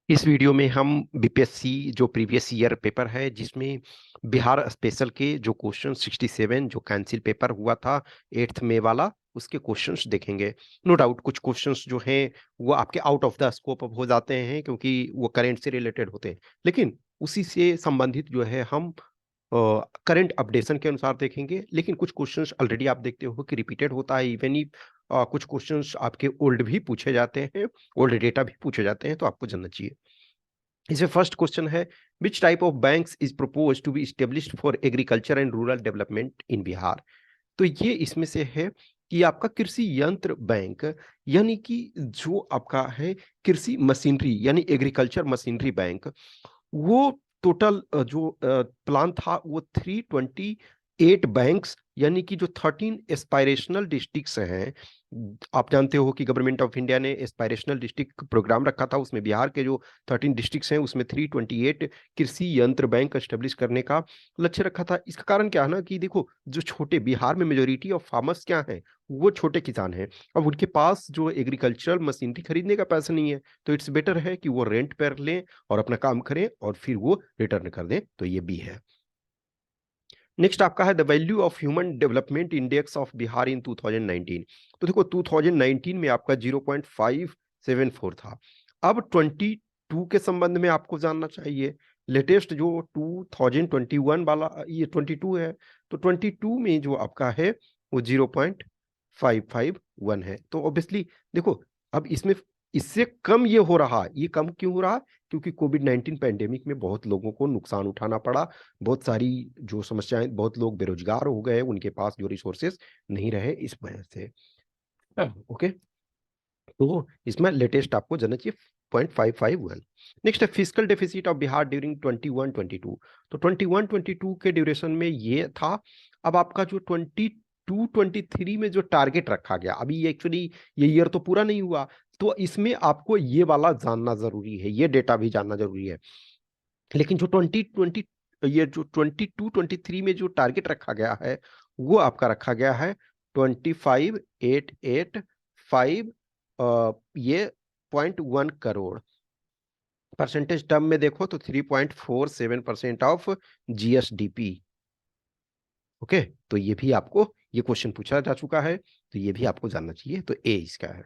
इस वीडियो में हम बीपीएससी जो प्रीवियस ईयर पेपर है जिसमें बिहार स्पेशल के जो क्वेश्चन 67 जो कैंसिल पेपर हुआ था 8 मई वाला उसके क्वेश्चंस देखेंगे। नो डाउट कुछ क्वेश्चंस जो हैं वो आपके आउट ऑफ द स्कोप हो जाते हैं क्योंकि वो करंट से रिलेटेड होते हैं, लेकिन उसी से संबंधित जो है हम करंट अपडेशन के अनुसार देखेंगे। लेकिन कुछ क्वेश्चंस ऑलरेडी आप देखते हो कि रिपीटेड होता है, इवन ही कुछ क्वेश्चंस आपके ओल्ड भी पूछे जाते हैं, ओल्ड डेटा भी पूछे जाते हैं, तो आपको जानना चाहिए। इसमें फर्स्ट क्वेश्चन है, which type of banks is propose to be established for agriculture and rural development in Bihar. तो ये इसमें से है कि आपका कृषि यंत्र बैंक, यानी कि जो आपका है कृषि मशीनरी यानी एग्रीकल्चर मशीनरी बैंक, वो टोटल जो प्लान था वो 328 बैंक्स यानी कि जो 13 एस्पायरेशनल डिस्ट्रिक्ट्स हैं। आप जानते हो कि गवर्नमेंट ऑफ इंडिया ने एस्पायरेशनल डिस्ट्रिक्ट प्रोग्राम रखा था, उसमें बिहार के जो 13 डिस्ट्रिक्ट्स हैं उसमें 328 कृषि यंत्र बैंक एस्टेब्लिश करने का लक्ष्य रखा था। इसका कारण क्या है ना कि देखो, जो छोटे बिहार में मेजोरिटी ऑफ फार्मर्स क्या हैं, वो छोटे किसान हैं। अब उनके पास जो एग्रीकल्चरल मशीनरी खरीदने का पैसा नहीं है, तो इट्स बेटर है कि वो रेंट पर लें और अपना काम करें और फिर वो रिटर्न कर दें। तो ये भी है। नेक्स्ट आपका है the value of human development index of Bihar in 2019। तो देखो 2019 में आपका 0.574 था। अब 22 के संबंध में आपको जानना चाहिए। लेटेस्ट जो 2021 वाला ये 22 है, तो 22 में जो आपका है वो 0.551 है। तो ऑब्वियसली देखो, अब इसमें इससे कम ये हो रहा है। ये कम क्यों हो रहा है? क्योंकि कोविड-19 पैंडेमिक में बहुत लोगों को नुकसान उठाना पड़ा, बहुत सारी जो समस्याएं, बहुत लोग बेरोजगार हो गए, उनके पास जो रिसोर्सेस नहीं रहे इस वजह से। ओके, तो इसमें लेटेस्ट आपको जानना चाहिए 0.551। नेक्स्ट है physical deficit of Bihar during 21-22। तो 21-22 के ड्यूरेशन में ये था। अब आपका जो 22-23 में जो टारगेट रखा गया, अभी ये एक्चुअली ये ईयर तो पूरा नहीं हुआ, तो इसमें आपको ये वाला जानना जरूरी है, ये डेटा भी जानना जरूरी है। लेकिन जो 2020 ये जो 22-23 में जो टारगेट रखा गया है वो आपका रखा गया है 25,885 ये 0.1 करोड़। परसेंटेज टर्म में देखो तो 3.47% ऑफ जीएसडीपी। ओके, तो ये भी आपको ये क्वेश्चन पूछा जा चुका है, तो ये भी आपको जानना चाहिए। तो ए इसका है।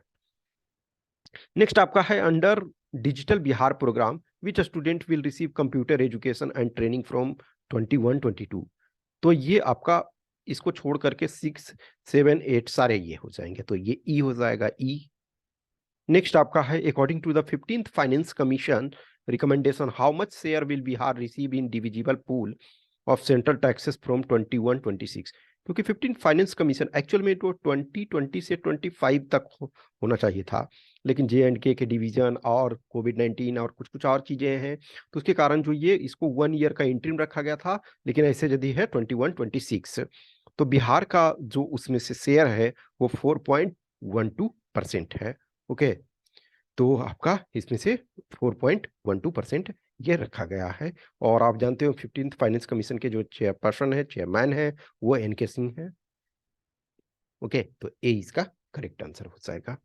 नेक्स्ट आपका है under digital Bihar program which student will receive computer education and training from 21-22। तो ये आपका इसको छोड़ करके 6, 7, 8 सारे ये हो जाएंगे, तो ये ई हो जाएगा ई। नेक्स्ट आपका है according to the 15th finance commission recommendation how much share will Bihar receive in divisible pool of central taxes from 21-26। क्योंकि 15 फाइनेंस कमीशन एक्चुअल में तो 2020 से 25 तक होना चाहिए था, लेकिन जे&के डिवीजन और कोविड-19 और कुछ कुछ और चीजें हैं, तो उसके कारण जो ये इसको 1 ईयर का इंटरिम रखा गया था। लेकिन ऐसे यदि है 21-26, तो बिहार का जो उसमें से शेयर है वो 4.12% है। ओके, तो आपका इसमें से 4.12% ये रखा गया है। और आप जानते हो 15th फाइनेंस कमीशन के जो चेयरपर्सन है, चेयरमैन है, वो एनके सिंह है। ओके, तो ए इसका करेक्ट आंसर हो जाएगा।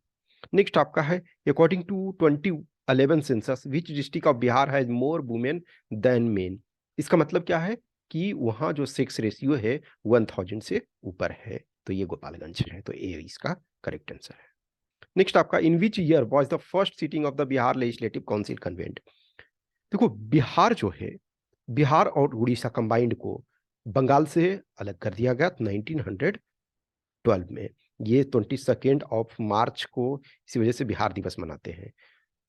नेक्स्ट आपका है according to 2011 census which district of Bihar has more women than men. इसका मतलब क्या है कि वहां जो सेक्स रेशियो है 1000 से ऊपर है, तो ये गोपालगंज है। तो ए इसका करेक्ट आंसर है। नेक्स्ट आपका in which year was the first sitting of the Bihar legislative council convent. देखो बिहार जो है, बिहार और उड़ीसा कंबाइंड को बंगाल से अलग कर दिया गया 1912 में। ये 22 ऑफ मार्च को इसी वजह से बिहार दिवस मनाते हैं।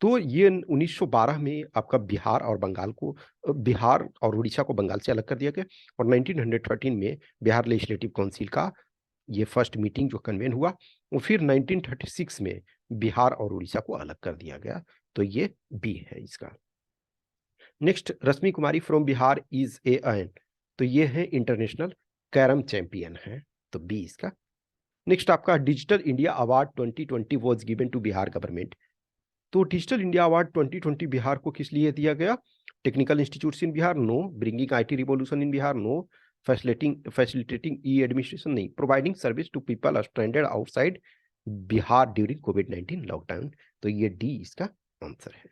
तो ये 1912 में आपका बिहार और बंगाल को, बिहार और उड़ीसा को बंगाल से अलग कर दिया गया। और 1913 में बिहार लेजिस्लेटिव काउंसिल का ये फर्स्ट मीटिंग जो कन्वेन हुआ, और फिर 1936 में बिहार और उड़ीसा को अलग कर दिया गया। तो ये बी है इसका। Next Rashmi Kumari from Bihar is a an. तो ये है इंटरनेशनल कैरम चैंपियन है, तो बी इसका। नेक्स्ट आपका digital India award 2020 was given to Bihar government. तो डिजिटल इंडिया अवार्ड 2020 बिहार को किस लिए दिया गया? Technical institutes in Bihar, no. Bringing IT revolution in Bihar, no. Facilitating e administration, नहीं। Providing service to people stranded outside Bihar during कोविड-19 लॉकडाउन। तो ये डी इसका आंसर है।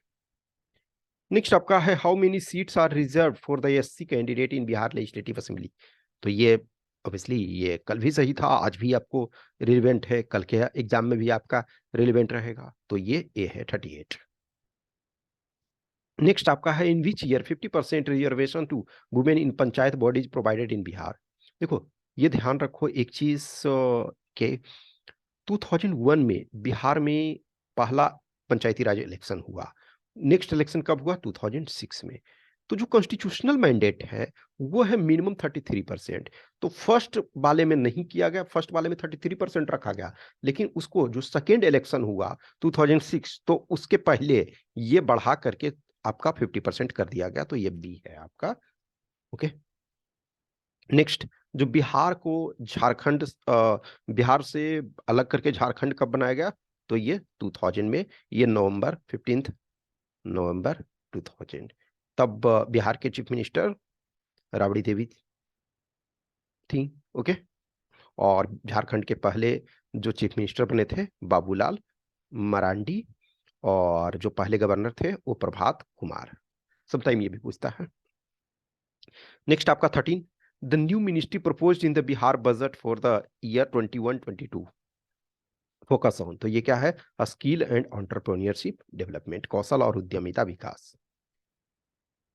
नेक्स्ट आपका है how many seats are reserve for the SC candidate in Bihar legislative assembly. तो ये ऑब्वियसली ये कल भी सही था, आज भी आपको रिलेवेंट है, कल के एग्जाम में भी आपका रिलेवेंट रहेगा। तो ये ए है 38। नेक्स्ट आपका है in which year 50% reservation to women in panchayat bodies provided in Bihar. देखो ये ध्यान रखो एक चीज के 2001 में बिहार में पहला पंचायती राज इलेक्शन हुआ। नेक्स्ट इलेक्शन कब हुआ? 2006 में। तो जो कॉन्स्टिट्यूशनल मैंडेट है वो है मिनिमम 33%। तो फर्स्ट वाले में नहीं किया गया, फर्स्ट वाले में 33% रखा गया, लेकिन उसको जो सेकेंड इलेक्शन हुआ 2006 तो उसके पहले ये बढ़ा करके आपका 50% कर दिया गया। तो ये बी है आपका। ओके। नेक्स्ट जो बिहार को झारखंड बिहार से अलग करके झारखंड कब बनाया गया? तो ये 2000 में, ये नवंबर 15 नवंबर 2000। तब बिहार के चीफ मिनिस्टर राबड़ी देवी थी। ओके। और झारखंड के पहले जो चीफ मिनिस्टर बने थे बाबूलाल मरांडी, और जो पहले गवर्नर थे वो प्रभात कुमार। समटाइम ये भी पूछता है। नेक्स्ट आपका 13 the new ministry proposed in the Bihar budget for the year 21-22 focus on. तो ये क्या है? स्किल एंड एंटरप्रेन्योरशिप डेवलपमेंट, कौशल और उद्यमिता विकास।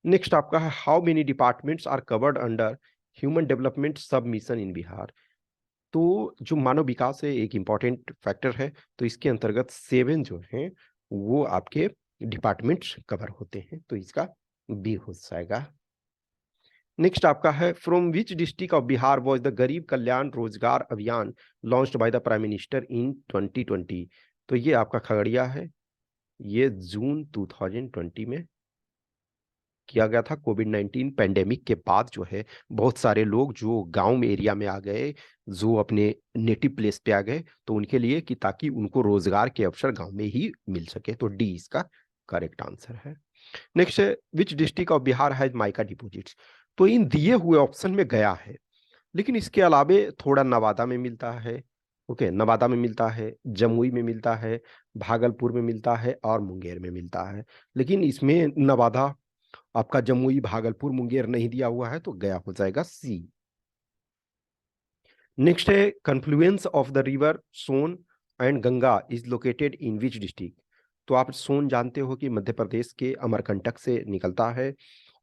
नेक्स्ट आपका है how many departments are covered under human development sub mission in Bihar. तो जो मानव विकास है एक इंपॉर्टेंट फैक्टर है, तो इसके अंतर्गत 7 जो हैं वो आपके डिपार्टमेंट्स कवर होते हैं। तो इसका बी हो जाएगा। नेक्स्ट आपका है from which district of Bihar was the गरीब कल्याण रोजगार अभियान launched by the prime minister in 2020। तो ये आपका खगड़िया है। ये जून 2020 में किया गया था। कोविड-19 पेंडेमिक के बाद जो है बहुत सारे लोग जो गांव में एरिया में आ गए, जो अपने नेटिव प्लेस पे आ गए, तो उनके लिए कि ताकि उनको रोजगार के अवसर गांव में ही मिल सके। तो डी इसका करेक्ट आंसर है। नेक्स्ट है विच district of Bihar has mica deposits. तो इन दिए हुए ऑप्शन में गया है, लेकिन इसके अलावे थोड़ा नवादा में मिलता है। ओके, नवादा में मिलता है, जमुई में मिलता है, भागलपुर में मिलता है और मुंगेर में मिलता है। लेकिन इसमें नवादा आपका जमुई भागलपुर मुंगेर नहीं दिया हुआ है, तो गया हो जाएगा सी। नेक्स्ट है confluence of the river Son and Ganga is located in which district. तो आप सोन जानते हो कि मध्य प्रदेश के अमरकंटक से निकलता है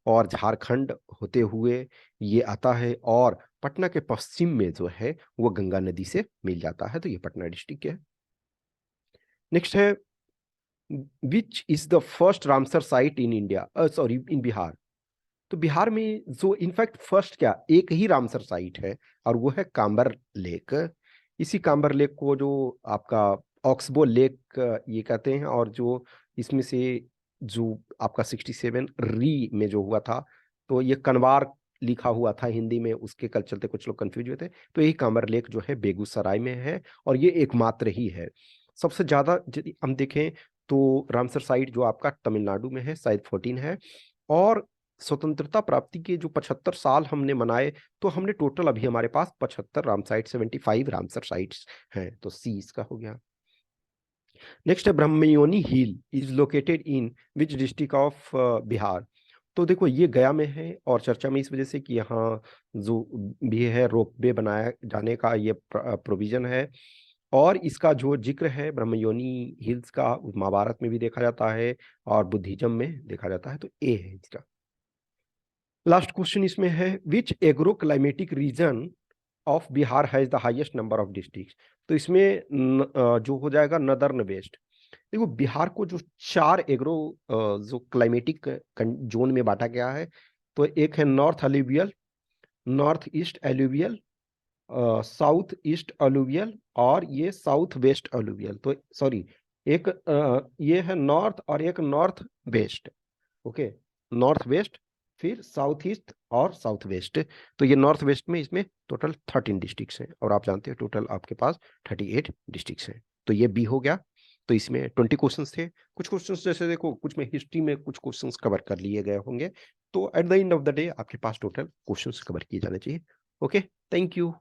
और झारखंड होते हुए ये आता है, और पटना के पश्चिम में जो है वो गंगा नदी से मिल जाता है। तो ये पटना डिस्ट्रिक्ट है। नेक्स्ट है which is the first Ramsar site in India, sorry इन बिहार। तो बिहार में जो इनफैक्ट फर्स्ट क्या एक ही रामसर साइट है, और वो है कांबर लेक। इसी कांबर लेक को जो आपका ऑक्सबो लेक ये कहते हैं, और जो इसमें से जो आपका 67 री में जो हुआ था, तो ये कनवार लिखा हुआ था हिंदी में, उसके कल चलते कुछ लोग कंफ्यूज हुए थे। तो यही कांबर लेक जो है बेगूसराय में है, और ये एकमात्र ही है। सबसे ज्यादा यदि हम देखें तो रामसर साइट जो आपका तमिलनाडु में है शायद 14 है। और स्वतंत्रता प्राप्ति के जो 75 साल हमने मनाए, तो हमने टोटल अभी हमारे पास 75 राम साइट 75 रामसर साइट्स हैं। तो सी इसका हो गया। नेक्स्ट है Brahmayoni hill is located in which district of Bihar. तो देखो ये गया में है, और चर्चा में इस वजह से कि यहाँ जो भी है रोपवे बनाया जाने का ये प्रोविजन है। और इसका जो जिक्र है ब्रह्मयोनी हिल्स का महाभारत में भी देखा जाता है और बुद्धिज्म में देखा जाता है। तो ए है इसका। लास्ट क्वेश्चन इसमें है which agro climatic region of Bihar has the highest number of district. तो इसमें जो हो जाएगा नदर्न वेस्ट। देखो बिहार को जो 4 एग्रो जो क्लाइमेटिक जोन में बांटा गया है, तो एक है north alluvial, north east alluvial, south east alluvial, और ये साउथ वेस्ट अलुवियल। तो सॉरी एक ये है नॉर्थ और एक north west. Okay, north west, फिर साउथ ईस्ट और साउथ वेस्ट। तो ये नॉर्थ वेस्ट में इसमें टोटल 13 डिस्ट्रिक्ट्स हैं, और आप जानते हैं टोटल आपके पास 38 डिस्ट्रिक्ट्स हैं। तो ये बी हो गया। तो इसमें 20 क्वेश्चंस थे। कुछ क्वेश्चंस जैसे देखो कुछ में हिस्ट्री में कुछ क्वेश्चंस कवर कर लिए गए होंगे। तो at the end of the day आपके पास टोटल क्वेश्चंस कवर किए जाने चाहिए। Okay, thank you.